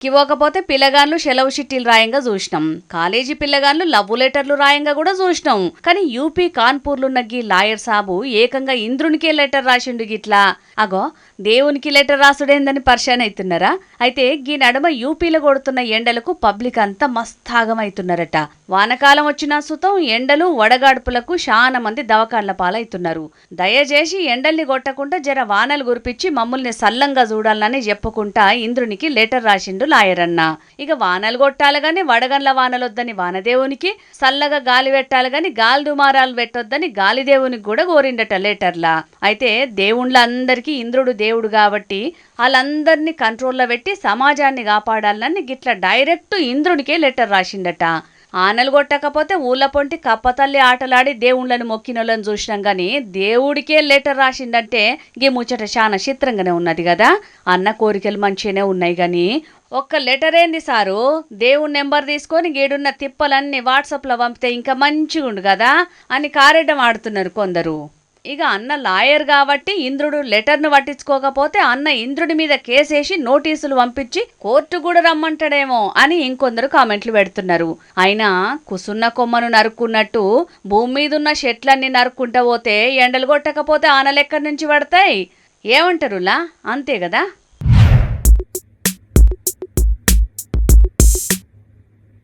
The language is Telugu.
ఇవ్వకపోతే పిల్లగాన్లు సెలవు షిట్టీలు రాయంగా చూసినాం, కాలేజీ పిల్లగాన్లు లవ్ లెటర్లు రాయంగా కూడా చూసినాం. కానీ యూపీ కాన్పూర్లున్న గీ లాయర్ సాబు ఏకంగా ఇంద్రునికే లెటర్ రాసిండు గిట్లా. అగో దేవునికి లెటర్ రాసుడేందని పరిశాన్ అవుతున్నారా? అయితే గీ నడుమ యూపీలో కొడుతున్న ఎండలకు పబ్లిక్ అంతా మస్తాగమవుతున్నారట. వానకాలం వచ్చినా సుతం ఎండలు వడగాడుపులకు చాలా మంది దవకాళ్ల పాలవుతున్నారు. దయచేసి ఎండల్ని కొట్టకుండా జర వానలు గురిపించి మమ్మల్ని సల్లంగా చూడాలని చెప్పుకుంటా ఇంద్రునికి లెటర్ రాసిండు లాయరన్న. ఇక వానలు కొట్టాలి గాని వడగండ్ల వానలొద్దని వానదేవునికి, సల్లగా గాలి పెట్టాలి గాని గాలి దుమారాలు పెట్టొద్దని గాలిదేవునికి కూడా కోరిండట లెటర్లా. అయితే దేవుళ్ళందరికీ ఇంద్రుడు దేవుడు కాబట్టి వాళ్ళందరినీ కంట్రోల్లో పెట్టి సమాజాన్ని కాపాడాలని గిట్ల డైరెక్ట్ ఇంద్రునికే లెటర్ రాసిండట. ఆనలు కొట్టకపోతే ఊళ్ళ పొంటి కప్పతల్లి ఆటలాడి దేవుళ్ళని మొక్కినోళ్ళని చూసినాం గాని దేవుడికే లెటర్ రాసిందంటే గీ ముచ్చట చాలా చిత్రంగానే ఉన్నది కదా. అన్న కోరికలు మంచిగానే ఉన్నాయి గాని ఒక్క లెటర్ ఏంది సారు, దేవుడి నెంబర్ తీసుకొని గీడున్న తిప్పలన్నీ వాట్సాప్లో పంపితే ఇంకా మంచిగుండు కదా అని కారెడ్డం ఆడుతున్నారు కొందరు. ఇక అన్న లాయర్ కాబట్టి ఇంద్రుడు లెటర్ను పట్టించుకోకపోతే అన్న ఇంద్రుడి మీద కేసేసి నోటీసులు పంపించి కోర్టు కూడా రమ్మంటాడేమో అని ఇంకొందరు కామెంట్లు పెడుతున్నారు. అయినా కుసున్న కొమ్మను నరుక్కున్నట్టు భూమి మీదున్న చెట్లన్నీ నరుక్కుంటా పోతే ఎండలు కొట్టకపోతే ఆనలెక్కడి నుంచి పడతాయి? ఏమంటారులా, అంతే కదా.